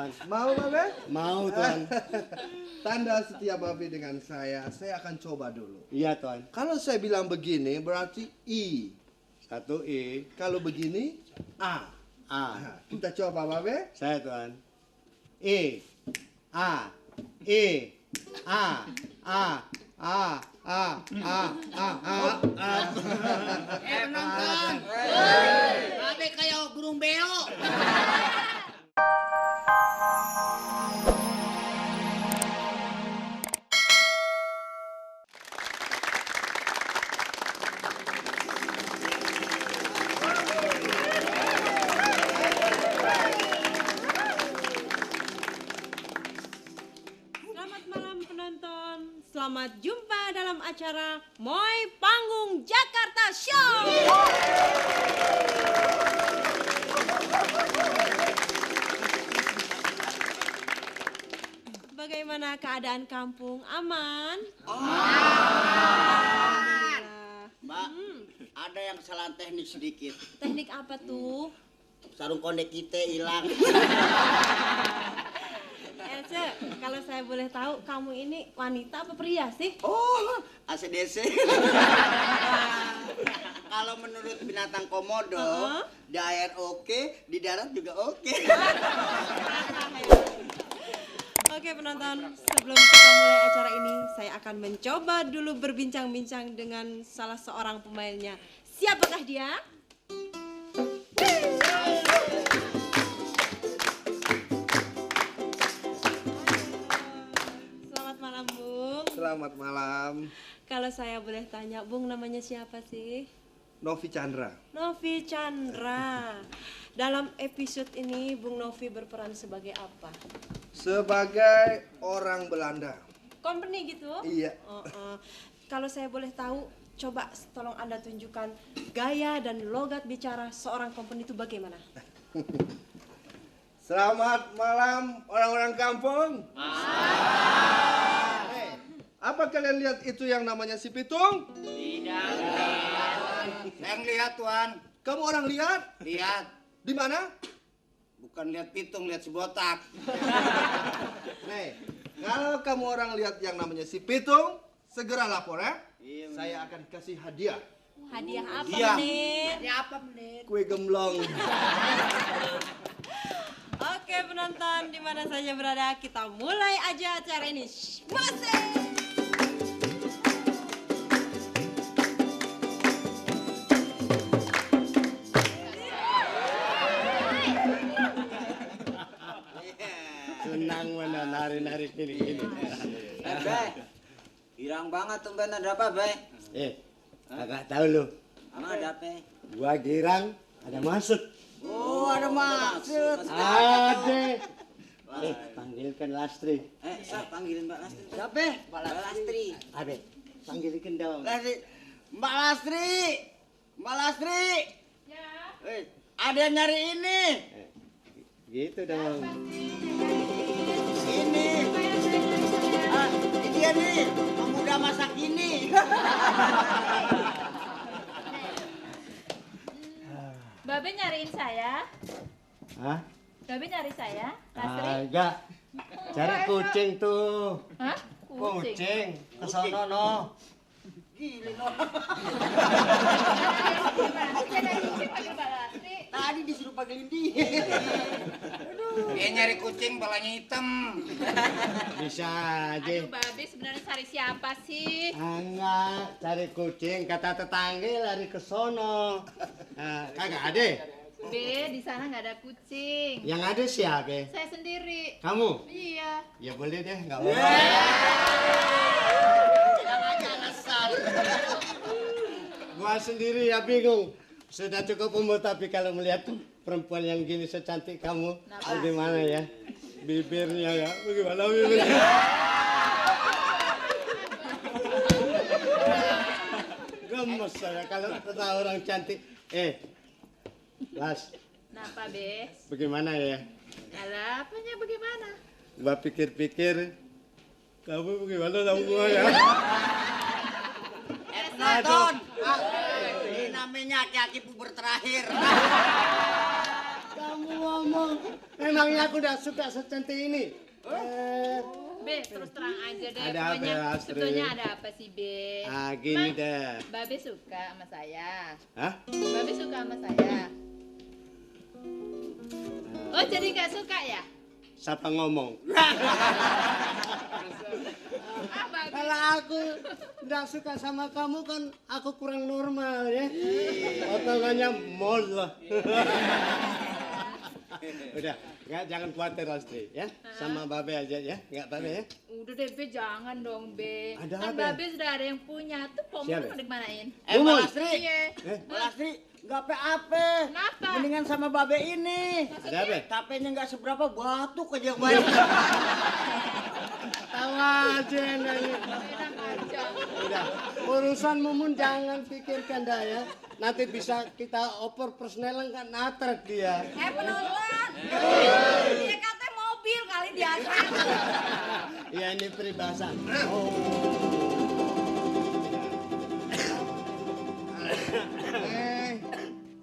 Tuan. Mau Babe? Mau Tuan. Tanda setia Babe dengan saya akan coba dulu. Iya Tuan. Kalau saya bilang begini berarti I. 1 I. Kalau begini A. A. Nah, kita coba Babe. Saya Tuan. I. A. I. A. A. A. A. A. A. A. Penonton. Babe kayak burung beo. Selamat malam penonton. Selamat jumpa dalam acara Moi Panggung Jakarta Show. Bagaimana keadaan kampung? Aman? Mbak, ada yang kesalahan teknik sedikit. Teknik apa tuh? Sarung kondek kita hilang. Else, kalau saya boleh tahu, kamu ini wanita apa pria sih? Oh, ACDC. Kalau menurut binatang komodo, di air oke, di darat juga oke. Oke penonton, sebelum kita mulai acara ini, saya akan mencoba dulu berbincang-bincang dengan salah seorang pemainnya. Siapakah dia? Selamat malam, Bung. Selamat malam. Kalau saya boleh tanya, Bung namanya siapa sih? Novi Chandra. Novi Chandra. Dalam episode ini, Bung Novi berperan sebagai apa? Sebagai orang Belanda. Company gitu? Iya. Kalau saya boleh tahu, coba tolong Anda tunjukkan gaya dan logat bicara seorang company itu bagaimana? Selamat malam orang-orang kampung. Hei, apa kalian lihat itu yang namanya si Pitung? Saya ngeliat, Tuan. Kamu orang lihat? Lihat. Di mana? Bukan lihat pitung, lihat si botak. Nih, kalau kamu orang lihat yang namanya si Pitung, segera lapor ya. Iya, Saya akan kasih hadiah. Hadiah apa, Hadiah. Menit? apa, Menit? Kue gemblong. Oke penonton, di mana saja berada, kita mulai aja acara ini. Masih. Senang mana nari-nari gini-gini. Be, girang banget tuh Ben, ada apa, Be? Agak tahu lu. Ada apa? Gua girang, ada maksud. Oh, ada maksud. Ade. Panggilkan Lastri. Saya panggilin Mbak Lastri. Siapa? Mbak Lastri. Ade, panggilkan dong. Lastri. Mbak Lastri. Mbak Lastri. Ya. Ada yang nyari ini. Gitu dong. Ini. Ini dia nih, pemuda masa kini. Babe nyariin saya. Hah? Babe nyari saya. Lastri. Agak. Cari kucing tuh. Hah? Kucing. Kucing. Kesono no. Gila no. Lastri. Tadi disuruh panggilin dia. Dia nyari kucing balanya hitam. Bisa aja. Aduh, Babe sebenarnya cari siapa sih? Enggak, cari kucing kata tetangga lari ke sono. Nah, kagak ada. Be, di sana nggak ada kucing. Yang ada siapa? Saya sendiri. Kamu? Iya. Ya boleh deh, enggak apa-apa. Bilang aja alasan. Gua sendiri ya bingung. Sudah cukup umur tapi kalau melihat perempuan yang gini secantik kamu, bagaimana ya? Bibirnya ya, bagaimana bibirnya? Gemes saya kalau kata orang cantik. Las, Kenapa, Be? bagaimana ya? Alah, apanya bagaimana? Gua pikir-pikir, kamu bagaimana sama gua ya? Penonton. Ini namanya aki-aki puber terakhir. Kamu ngomong. Memangnya aku udah suka secantik ini. Be, terus terang aja deh. Ada apa, Pokoknya Astri? sebetulnya ada apa sih, Be? Gini Mas, deh. Babe suka sama saya. Hah? Babe suka sama saya. Oh, jadi nggak suka ya? Siapa ngomong? Ah, Babe. Kalau aku nggak suka sama kamu kan aku kurang normal ya. Omongannya moloh. Udah, jangan khawatir Astri ya. Sama Babe aja ya, nggak Babe ya. Udah deh, Be, jangan dong, Be. Ada Kan apa? Babe sudah ada yang punya. Tuh Pomon Siapa? mau dimanain? Mbak Mumun. Lastri. Iya. Mbak Lastri, nggak apa-apa. Kenapa? Mendingan sama Babe ini. Ada apa? Tapenya nggak seberapa, batuk aja yang banyak. Tahu aja nanya. Enak aja. Udah, urusan Mumun jangan pikirkan dah ya. Nanti bisa kita oper persnelan kan natret dia. Penonton. Dia kata mobil kali di atas. Ya ini peribahasa.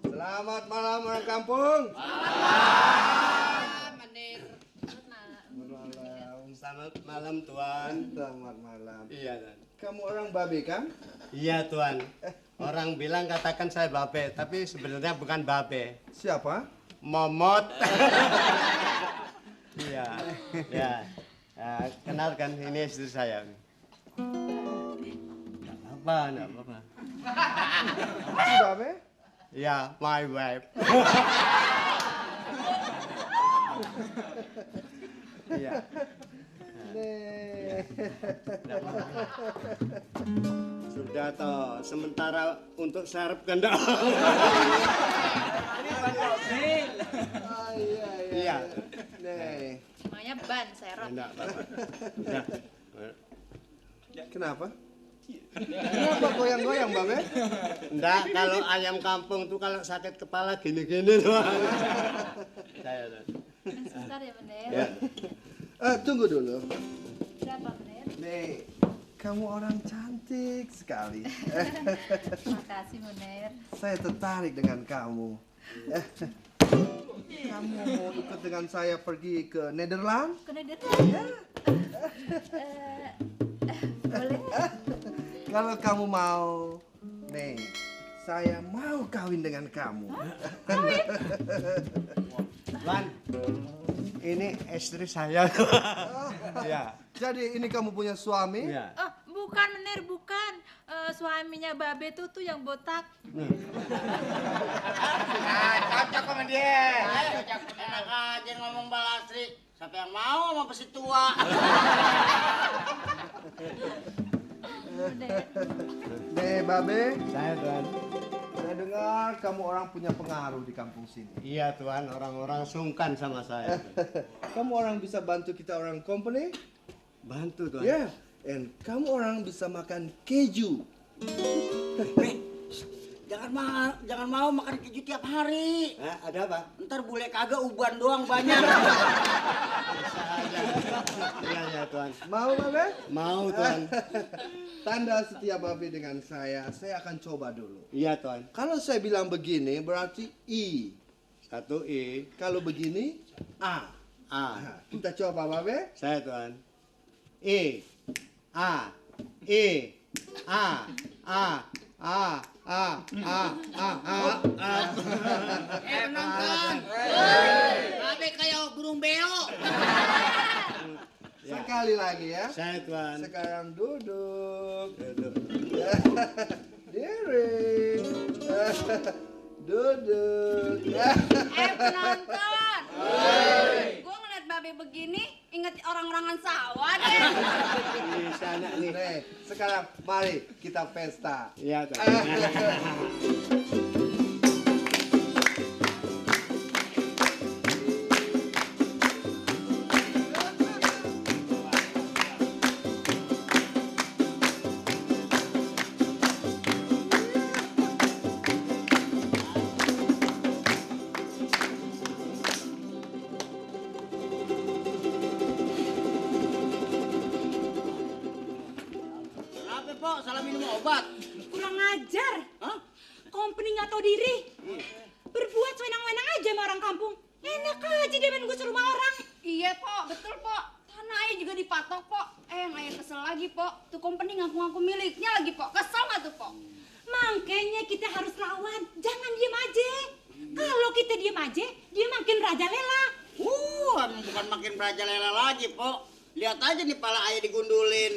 Selamat malam orang kampung. Selamat malam Tuan. Selamat malam. Iya Tuan. Kamu orang babe kan? Iya Tuan. Orang bilang katakan saya Babe, tapi sebenarnya bukan Babe. Siapa? Momot. Iya. Ya. Kenalkan ini istri saya. Nggak apa-apa. Si babe? Ya, my wife. Iya. Sudah toh, sementara untuk serep kendak. Iya. Nih. Namanya ban serep. Enggak apa-apa. Ya. Kenapa? Kenapa goyang-goyang babe? Enggak, kalau ayam kampung tuh kalau sakit kepala gini-gini doang. Saya tuh. Sebentar ya, Bener. Ya. Tunggu dulu. Berapa, Bener? Nih, kamu orang cantik sekali. Makasih, Bener. Saya tertarik dengan kamu. Kamu mau ikut dengan saya pergi ke Nederland? Kena dia. Boleh. Kalau kamu mau, nih, saya mau kawin dengan kamu. Tuan, ini istri saya. Ya. Jadi ini kamu punya suami? Ya. Oh, bukan, Bener, bukan. Suaminya Babe tuh yang botak. Cocok sama dia. Cocok. Enak aja ngomong Mbak Lastri. Siapa yang mau sama besi tua? Nih, Babe, Saya Tuan. saya dengar kamu orang punya pengaruh di kampung sini. Iya Tuan, orang-orang sungkan sama saya. Kamu orang bisa bantu kita orang company? Bantu Tuan. Ya, and kamu orang bisa makan keju. Jangan mau makan keju tiap hari. Ada apa? Ntar bule kagak uban doang banyak. Iya ya Tuan. Mau, Babe? Mau Tuan. Tanda setia Babe dengan saya akan coba dulu. Iya Tuan. Kalau saya bilang begini, berarti I. 1 I. Kalau begini, A. A. Nah, kita coba, Babe. Saya Tuan. I. A. I. A. A. A. A. A. A. A. Penonton. Babe kayak burung beo. Ya. Sekali lagi ya. Saya Tuan. Sekarang duduk. Duduk. Diri. Duduk. Penonton. Gue ngeliat Babe begini, inget orang-orangan sawah deh. Di sana nih. Nih, sekarang mari kita pesta. Iya Tuan. Kenapa, Pok? Salah minum obat. Kurang ajar. Hah? Company nggak tahu diri. Berbuat sewenang-wenang aja sama orang kampung. Enak aja dia main gusur rumah orang. Iya, Pok, betul, Pok. Tanah ayah juga dipatok, Pok. Ayah kesel lagi, Pok. Tuh company ngaku-ngaku miliknya lagi, Pok. Kesel nggak tuh, Pok? Makanya kita harus lawan, jangan diem aja. Kalau kita diem aja, dia makin merajalela. Bukan makin merajalela lagi, Pok. Lihat aja nih pala ayah digundulin.